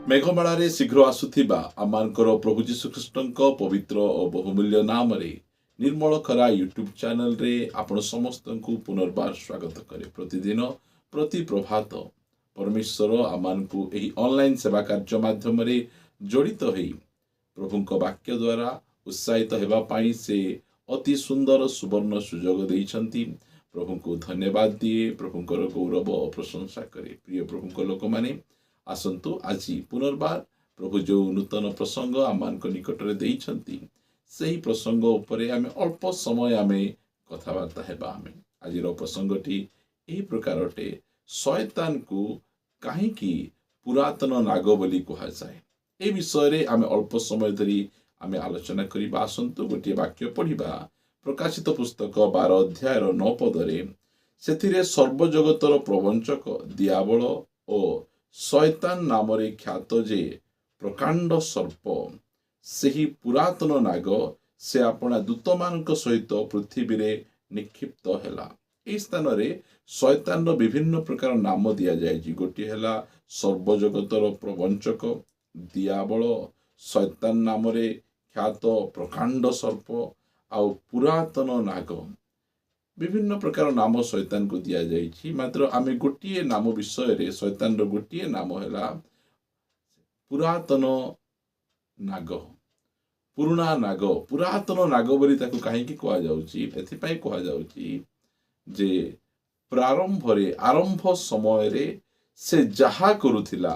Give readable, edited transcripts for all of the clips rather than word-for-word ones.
मेघमाଳାରେ ଶୀଘ୍ର ଆସୁଥିବା ଆମମାନଙ୍କର ପ୍ରଭୁ ଯୀଶୁଖ୍ରୀଷ୍ଟଙ୍କ ପବିତ୍ର ଓ ବହୁମୂଲ୍ୟ ନାମରେ ନିର୍ମଳ ଖରା ୟୁଟ୍ୟୁବ୍ ଚ୍ୟାନେଲରେ ଆପଣ ସମସ୍ତଙ୍କୁ ପୁନର୍ବାର ସ୍ୱାଗତ କରେ। ପ୍ରତିଦିନ ପ୍ରତି ପ୍ରଭାତ ପରମେଶ୍ୱର ଆମମାନଙ୍କୁ ଏହି ଅନଲାଇନ୍ ସେବା କାର୍ଯ୍ୟ ମାଧ୍ୟମରେ ଜଡ଼ିତ ହୋଇ ପ୍ରଭୁଙ୍କ ବାକ୍ୟ ଦ୍ୱାରା ଉତ୍ସାହିତ ହେବା ପାଇଁ ସେ ଅତି ସୁନ୍ଦର ସୁବର୍ଣ୍ଣ ସୁଯୋଗ ଦେଇଛନ୍ତି। ପ୍ରଭୁଙ୍କୁ ଧନ୍ୟବାଦ ଦିଏ, ପ୍ରଭୁଙ୍କର ଗୌରବ ଓ ପ୍ରଶଂସା କରେ। ପ୍ରିୟ ପ୍ରଭୁଙ୍କ ଲୋକମାନେ, ଆସନ୍ତୁ ଆଜି ପୁନର୍ବାର ପ୍ରଭୁ ଯେଉଁ ନୂତନ ପ୍ରସଙ୍ଗ ଆମମାନଙ୍କ ନିକଟରେ ଦେଇଛନ୍ତି ସେହି ପ୍ରସଙ୍ଗ ଉପରେ ଆମେ ଅଳ୍ପ ସମୟ କଥାବାର୍ତ୍ତା ହେବା। ଆଜିର ପ୍ରସଙ୍ଗଟି ଏହି ପ୍ରକାର ଅଟେ, ଶୟତାନକୁ କାହିଁକି ପୁରାତନ ନାଗ ବୋଲି କୁହାଯାଏ। ଏ ବିଷୟରେ ଆମେ ଅଳ୍ପ ସମୟ ଧରି ଆଲୋଚନା କରିବା। ଆସନ୍ତୁ ଗୋଟିଏ ବାକ୍ୟ ପଢ଼ିବା। ପ୍ରକାଶିତ ପୁସ୍ତକ 12 ଅଧ୍ୟାୟର 9 ପଦରେ, ସେଥିରେ ସର୍ବଜଗତର ପ୍ରବଞ୍ଚକ ଦିଆବଳ ଓ ଶୟତାନ ନାମରେ ଖ୍ୟାତ ଯେ ପ୍ରକାଣ୍ଡ ସର୍ପ, ସେହି ପୁରାତନ ନାଗ, ସେ ଆପଣା ଦୂତମାନଙ୍କ ସହିତ ପୃଥିବୀରେ ନିକ୍ଷିପ୍ତ ହେଲା। ଏହି ସ୍ଥାନରେ ଶୟତାନର ବିଭିନ୍ନ ପ୍ରକାର ନାମ ଦିଆଯାଇଛି। ଗୋଟିଏ ହେଲା ସର୍ବଜଗତର ପ୍ରବଞ୍ଚକ ଦିଆବଳ, ଶୟତାନ ନାମରେ ଖ୍ୟାତ ପ୍ରକାଣ୍ଡ ସର୍ପ ଆଉ ପୁରାତନ ନାଗ। ବିଭିନ୍ନ ପ୍ରକାର ନାମ ଶୈତାନକୁ ଦିଆଯାଇଛି। ମାତ୍ର ଆମେ ଗୋଟିଏ ନାମ ବିଷୟରେ, ଶୈତାନର ଗୋଟିଏ ନାମ ହେଲା ପୁରାତନ ନାଗ, ପୁରୁଣା ନାଗ। ପୁରାତନ ନାଗ ବୋଲି ତାକୁ କାହିଁକି କୁହାଯାଉଛି? ଏଥିପାଇଁ କୁହାଯାଉଛି ଯେ ଆରମ୍ଭ ସମୟରେ ସେ ଯାହା କରୁଥିଲା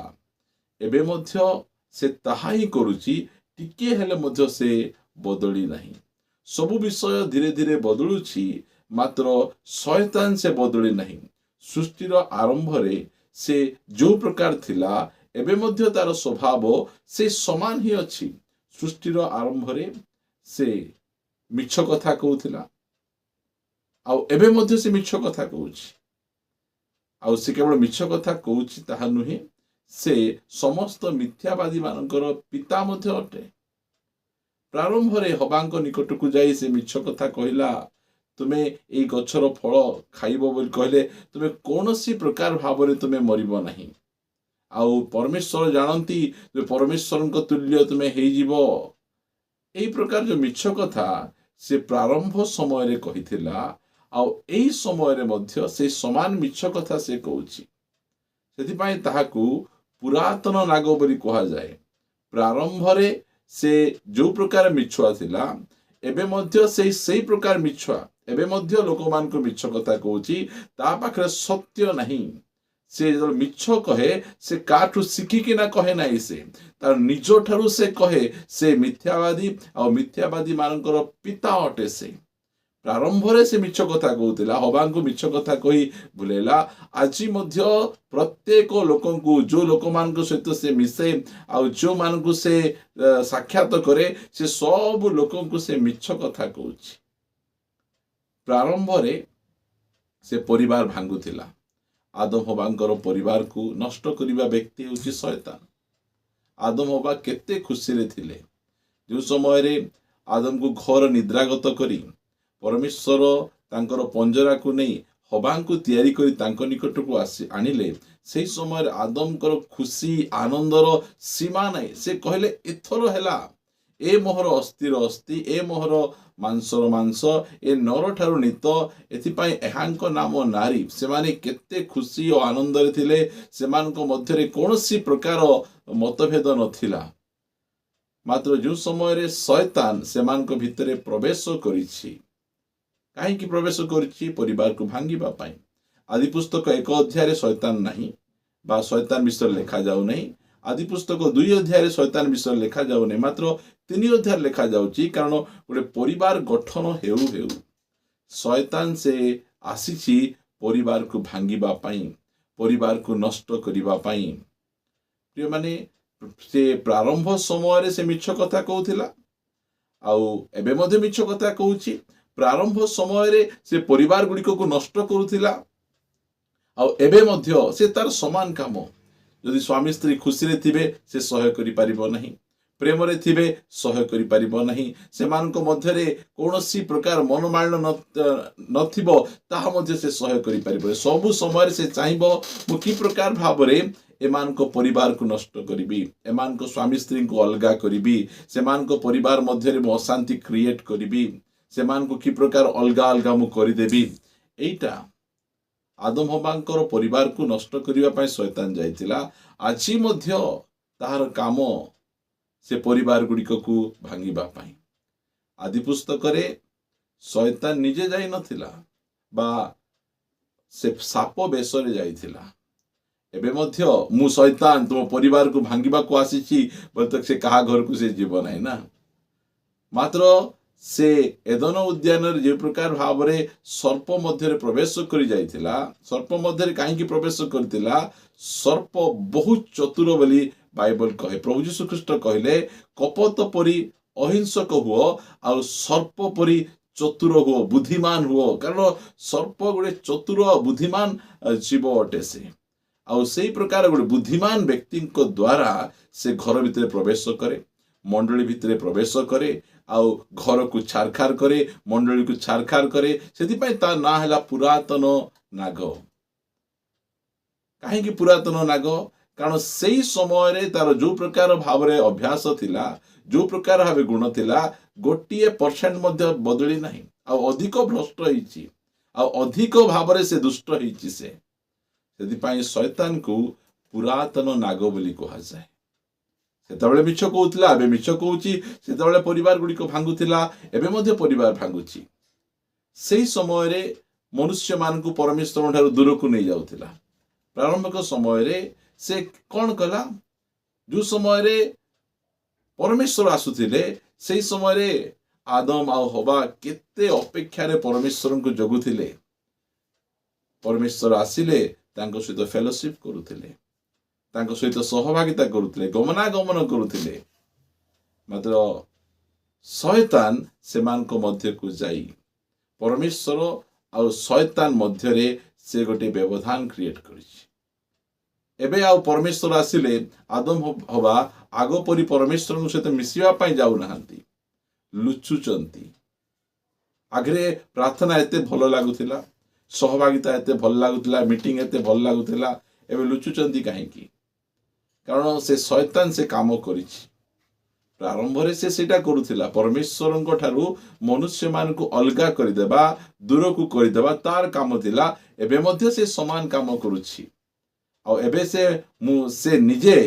ଏବେ ମଧ୍ୟ ସେ ତାହା ହିଁ କରୁଛି। ଟିକିଏ ହେଲେ ମଧ୍ୟ ସେ ବଦଳି ନାହିଁ। ସବୁ ବିଷୟ ଧୀରେ ଧୀରେ ବଦଳୁଛି, ମାତ୍ର ଶୟତାନ ସେ ବଦଳି ନାହିଁ। ସୃଷ୍ଟିର ଆରମ୍ଭରେ ସେ ଯେଉଁ ପ୍ରକାର ଥିଲା, ଏବେ ମଧ୍ୟ ତାର ସ୍ୱଭାବ ସେ ସମାନ ହିଁ ଅଛି। ସୃଷ୍ଟିର ଆରମ୍ଭରେ ସେ ମିଛ କଥା କହୁଥିଲା, ଆଉ ଏବେ ମଧ୍ୟ ସେ ମିଛ କଥା କହୁଛି। ଆଉ ସେ କେବଳ ମିଛ କଥା କହୁଛି ତାହା ନୁହେଁ, ସେ ସମସ୍ତ ମିଥ୍ୟାବାଦୀ ମାନଙ୍କର ପିତା ମଧ୍ୟ ଅଟେ। ପ୍ରାରମ୍ଭରେ ହବାଙ୍କ ନିକଟକୁ ଯାଇ ସେ ମିଛ କଥା କହିଲା, ତୁମେ ଏଇ ଗଛର ଫଳ ଖାଇବ ବୋଲି କହିଲେ ତୁମେ କୌଣସି ପ୍ରକାର ଭାବରେ ତୁମେ ମରିବ ନାହିଁ। ଆଉ ପରମେଶ୍ୱର ଜାଣନ୍ତି ଯେ ପରମେଶ୍ୱରଙ୍କ ତୁଲ୍ୟ ତୁମେ ହେଇଯିବ। ଏହି ପ୍ରକାର ଯୋଉ ମିଛ କଥା ସେ ପ୍ରାରମ୍ଭ ସମୟରେ କହିଥିଲା, ଆଉ ଏହି ସମୟରେ ମଧ୍ୟ ସେ ସମାନ ମିଛ କଥା ସେ କହୁଛି। ସେଥିପାଇଁ ତାହାକୁ ପୁରାତନ ନାଗ ବୋଲି କୁହାଯାଏ। ପ୍ରାରମ୍ଭରେ ସେ ଯେଉଁ ପ୍ରକାର ମିଛୁଆ ଥିଲା, ଏବେ ମଧ୍ୟ ସେଇ ପ୍ରକାର ମିଛୁଆ। ଏବେ ମଧ୍ୟ ଲୋକମାନଙ୍କୁ ମିଛ କଥା କହୁଛି, ତା ପାଖରେ ସତ୍ୟ ନାହିଁ। ସେ ଯେତେବେଳେ ମିଛ କହେ, ସେ କାହାଠୁ ଶିଖିକିନା କହେ ନାହିଁ, ସେ ତାର ନିଜ ଠାରୁ ସେ କହେ। ସେ ମିଥ୍ୟାବାଦୀ, ଆଉ ମିଥ୍ୟାବାଦୀ ମାନଙ୍କର ପିତା ଅଟେ। ସେ ପ୍ରାରମ୍ଭରେ ସେ ମିଛ କଥା କହୁଥିଲା, ହବାଙ୍କୁ ମିଛ କଥା କହି ଭୁଲେଇଲା। ଆଜି ମଧ୍ୟ ପ୍ରତ୍ୟେକ ଲୋକଙ୍କୁ, ଯେଉଁ ଲୋକମାନଙ୍କ ସହିତ ସେ ମିଶେ, ଆଉ ଯେଉଁମାନଙ୍କୁ ସେ ସାକ୍ଷାତ କରେ, ସେ ସବୁ ଲୋକଙ୍କୁ ସେ ମିଛ କଥା କହୁଛି। ପ୍ରାରମ୍ଭରେ ସେ ପରିବାର ଭାଙ୍ଗୁଥିଲା। ଆଦମ ହବାଙ୍କର ପରିବାରକୁ ନଷ୍ଟ କରିବା ବ୍ୟକ୍ତି ହେଉଛି ଶୟତାନ। ଆଦମ ହବା କେତେ ଖୁସିରେ ଥିଲେ। ଯେଉଁ ସମୟରେ ଆଦମକୁ ଘୋର ନିଦ୍ରାଗତ କରି ପରମେଶ୍ୱର ତାଙ୍କର ପଞ୍ଜରାକୁ ନେଇ ହବାଙ୍କୁ ତିଆରି କରି ତାଙ୍କ ନିକଟକୁ ଆଣିଲେ, ସେହି ସମୟରେ ଆଦମଙ୍କର ଖୁସି ଆନନ୍ଦର ସୀମା ନାହିଁ। ସେ କହିଲେ, ଏଥର ହେଲା, ଏ ମୋହର ଅସ୍ଥିର ଅସ୍ଥି, ଏ ମୋହର ମାଂସର ମାଂସ, ଏ ନର ଠାରୁ ନିତ, ଏଥିପାଇଁ ଏହାଙ୍କ ନାମ ନାରୀ। ସେମାନେ କେତେ ଖୁସି ଓ ଆନନ୍ଦରେ ଥିଲେ। ସେମାନଙ୍କ ମଧ୍ୟରେ କୌଣସି ପ୍ରକାର ମତଭେଦ ନଥିଲା। ମାତ୍ର ଯେଉଁ ସମୟରେ ଶୟତାନ ସେମାନଙ୍କ ଭିତରେ ପ୍ରବେଶ କରିଛି, କାହିଁକି ପ୍ରବେଶ କରିଛି? ପରିବାରକୁ ଭାଙ୍ଗିବା ପାଇଁ। ଆଦି ପୁସ୍ତକ 1 ଅଧ୍ୟାୟରେ ଶୟତାନ ନାହିଁ, ବା ଶୟତାନ ବିଷୟରେ ଲେଖାଯାଉନାହିଁ। ଆଦି ପୁସ୍ତକ 2 ଅଧ୍ୟାୟରେ ଶୟତାନ ବିଷୟରେ ଲେଖାଯାଉନାହିଁ, ମାତ୍ର 3 ଅଧ୍ୟାୟରେ ଲେଖାଯାଉଛି। କାରଣ ଗୋଟେ ପରିବାର ଗଠନ ହେଉ ହେଉ ଶୟତାନ ସେ ଆସିଛି ପରିବାରକୁ ଭାଙ୍ଗିବା ପାଇଁ, ପରିବାରକୁ ନଷ୍ଟ କରିବା ପାଇଁ। ପ୍ରିୟମାନେ, ସେ ପ୍ରାରମ୍ଭ ସମୟରେ ସେ ମିଛ କଥା କହୁଥିଲା, ଆଉ ଏବେ ମଧ୍ୟ ମିଛ କଥା କହୁଛି। ପ୍ରାରମ୍ଭ ସମୟରେ ସେ ପରିବାର ଗୁଡ଼ିକକୁ ନଷ୍ଟ କରୁଥିଲା, ଆଉ ଏବେ ମଧ୍ୟ ସେ ତାର ସମାନ କାମ। ଯଦି ସ୍ୱାମୀ ସ୍ତ୍ରୀ ଖୁସିରେ ଥିବେ, ସେ ସହ୍ୟ କରିପାରିବ ନାହିଁ। ପ୍ରେମରେ ଥିବେ, ସହ୍ୟ କରିପାରିବ ନାହିଁ। ସେମାନଙ୍କ ମଧ୍ୟରେ କୌଣସି ପ୍ରକାର ମନୋମାଳିନ୍ୟ ନଥିବ, ତାହା ମଧ୍ୟ ସେ ସହ୍ୟ କରିପାରିବ। ସବୁ ସମୟରେ ସେ ଚାହିଁବ ମୁଁ କି ପ୍ରକାର ଭାବରେ एमानको परिवार को नष्ट करी एमानको स्वामी स्त्री को अलगा करी सेमानको परिवार मध्य में अशांति क्रिएट करी सेमानको कि प्रकार अलगा अलगा मु करदेवी एटा आदम हवांकर परिवार को नष्ट करने शैतान जाइतिला आज मध्य तार काम से परिवार गुड़िक को भांगिबा पाई आदि पुस्तक रे शैतान निजे जाई नथिला बा से साप बेश रे जाइतिला एबे मध्य मु शैतान तुम परिवार को भांगिबा को आसीची बोल तक से कहा घर को से जीव नाही ना मात्र से एदन उद्यान जे प्रकार भाव रे सर्प मध्य प्रवेश करी जाइतिला सर्प मध्य काहे प्रवेश करतिला सर्प बहुत चतुर बोली बाइबल कहे प्रभु यीशु ख्रीष्ट कहले कपट परी अहिंसक हुओ आ सर्प परी चतुर हुओ बुद्धिमान हुओ कारण सर्प गोटे चतुर बुद्धिमान जीव अटे से आउ से प्रकार गोटे बुद्धिमान व्यक्ति द्वारा से घर भितर प्रवेश करे मंडली भितर प्रवेश करे आउ घर को छारखार करे मंडली को छारखार करे से ता ना है पुरातन नाग कहीं पुरातन नाग कारण से समय रे तार जो प्रकार भाव रे अभ्यास थिला जो प्रकार भाव गुण थिला 1% मध्य बदली नहीं आ अधिक भ्रष्ट होईची आ अधिक भाव रे से दुष्ट होईची से शैतान को पुरातन नाग बोली कहा जाए सेतबेले मिछ कहउतला एबे मिछ कहउची सेतबेले परिवार गुडी को भांगुतिला एबे मध्य परिवार भांगुची सेही समय रे मनुष्य मान को परमेश्वर ठारू दूर को नहीं जाउतिला प्रारंभिक समय रे से कौन कला जो समय रे परमेश्वर आसुथिले सेही समय रे आदम आ हवा केते अपेक्षा रे परमेश्वर को जगुथिले परमेश्वर आसिले तांको सहित फेलोशिप करुथिले तांको सहित सहभागिता करुथिले गमनागमन करुथिले मात्र शैतान सेमान को मध्य को जाई परमेश्वर और शैतान मध्य रे से गोटे व्यवधान क्रिएट करिछि एबे आउ परमेश्वर आसिले आदम हवा आगो परी परमेश्वर सहित मिसिबा पई जाउ नाहंती लुचुचंती आगरे प्रार्थना एते भलो लागुथिला सहभागिता एते भल लागुथिला मीटिंग एते भल लागुथिला एबे लुचुचंती काहे की कारण से शैतान से काम करिछि प्रारंभ रे से सेटा करूथिला परमेश्वरन को ठारू मनुष्य मान को अलगा करि देबा दूर को करि देबा तार काम थिला एबे मध्य से समान काम करूछि आ एबे से निजे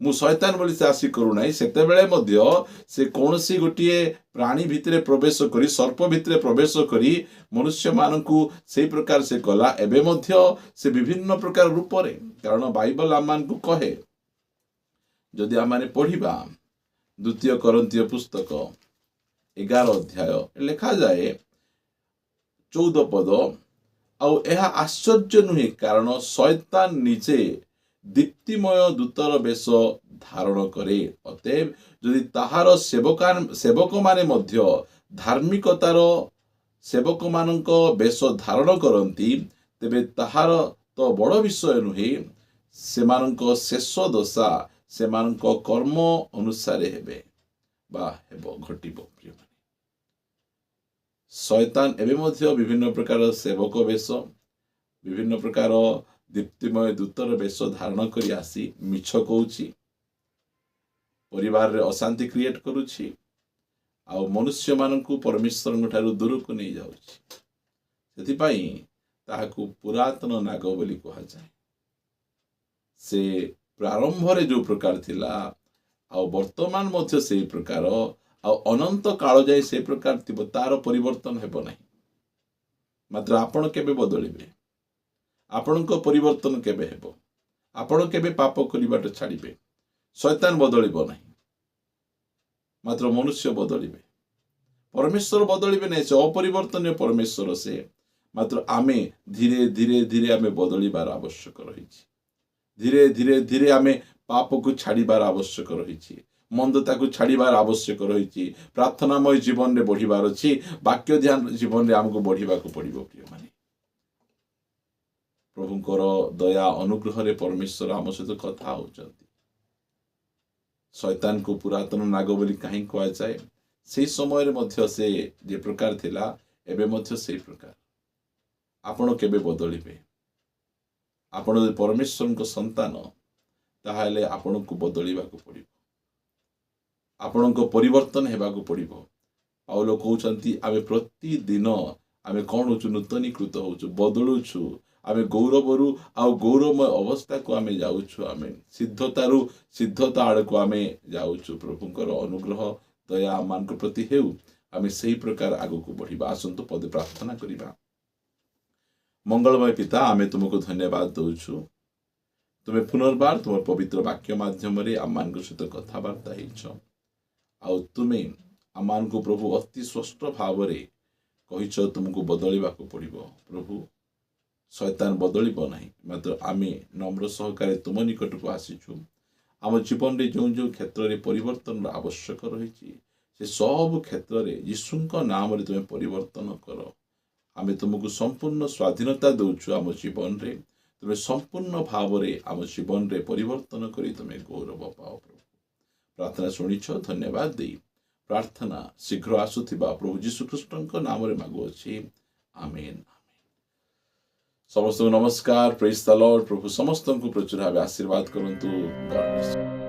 मु शैतान बोली से आसी करू नाही सेते बेले मध्य से कोनसी गोटिए प्राणी भितरे प्रवेश करी सर्प भितरे प्रवेश करी मनुष्य मान को सेही प्रकार से कला एबे मध्य से विभिन्न प्रकार रूप रे कारण बाइबल आमान को कहे जदि आमाने पढ़िबा द्वितीय कोरिन्थीय पुस्तक 11 अध्याय लिखा जाए 14 पद आउ एहा आश्चर्य नुहे कारण शैतान निजे दीप्तिमय दूतर बेश धारण करे अतएव यदि ताहार सेवक माने मध्य धार्मिकतार सेवक मानक बेश धारण करती तेबे ताहार तो बड़ विषय नुहे सेमानक शेष दशा सेमानक कर्म अनुसार हेबे बा हेबो घटिबो प्रिय माने शैतान एबे मध्य विभिन्न प्रकार सेवक बेश विभिन्न प्रकार दीप्तिमय दूतर बेश धारण करी आसी मिछ कहूची परिवार रे अशांति क्रिएट करूची आ मनुष्य मानकु परमेश्वर ठारू दूर को नहीं जाउची सेति पई ताहाकु पुरातन नाग बोली कहा जाए से प्रारंभ रे जो प्रकार थिला आ वर्तमान मध्य से प्रकार आ अनंत काल जाय से प्रकार थिबो तार परिवर्तन हेबो नाही मात्र आपण केबे बदलिबे आपण को परिवर्तन केबे हेबो आपण केबे पाप करिबाट छाड़िबे शैतान बदलिबो नाही मात्र मनुष्य बदलिबे परमेश्वर बदलिबे नै से अपरिवर्तनीय परमेश्वर से मात्र आमे धीरे धीरे धीरे आमे बदलिबार आवश्यक रहिछि धीरे धीरे धीरे आमे पाप को छाड़िबार आवश्यक रहिछि मंदता को छाड़िबार आवश्यक रहिछि प्रार्थनामय जीवन रे बढ़िबार अछि वाक्य ध्यान जीवन रे हमको बढ़िबा को पड़िबो प्रिय माने प्रभुंकर दया अनुग्रह रे परमेश्वर आम सहित कथा होचंती शैतान को पुरातन नाग बोली कहीं कहा जाए से समय रे मध्य से जे प्रकार थिला एबे मध्य से प्रकार आपण केबे बदलिबे आपण परमेश्वर को संतान ताहाले आपणको बदलिबाको पड़िबो, आपणको परिवर्तन हेबाको पड़िबो। पाउल कहउछन्ति आमे प्रतिदिन आमे कौन होछु नूतनीकृत होछु, बदलुछु, आमे गौरवरु आ गौरवमय अवस्था को आमे जाउछु, आमे सिद्धतारु सिद्धता आड़को आमे जाउछु। प्रभुଙ୍କର अनुग्रह दया आमानक प्रति हेउ, आमे सही प्रकार आगु को बढ़िबा। आसंतु पदे प्रार्थना करिबा। मंगलमय पिता, आमे तुमको धन्यवाद दउछु, तुमे पुनर्बार तुम पवित्र वाक्य माध्यम रे आमानक सहित कथाबार्ता हेछ, आ तुमे आमानको प्रभु अति स्पष्ट भाव रे कहिछ तुमको बदलिबाको पड़िबो। प्रभु शैतान बदलिबो नाही, मात्र आमे नम्र सहकारे तुम निकट को आसीछु। आम जीवन रे जो जो क्षेत्र रे परिवर्तन आवश्यक रही से सब क्षेत्र रे यीशुଙ୍କ नाम रे तुमे परिवर्तन कर। आमे तुमको संपूर्ण स्वाधीनता दउछु आम जीवन रे, तुमे संपूर्ण भाव रे आम जीवन रे परिवर्तन करी तुमे गौरव पाओ। प्रभु प्रार्थना शुणिछ, धन्यवाद दे प्रार्थना शीघ्र आसुथिबा प्रभु जीशु ख्रीष्टଙ୍କ नाम रे मागुअछि, आमेन। समस्त नमस्कार, प्रेज द लॉर्ड। प्रभु समस्त को प्रचुर भाव आशीर्वाद करंतु। God bless you.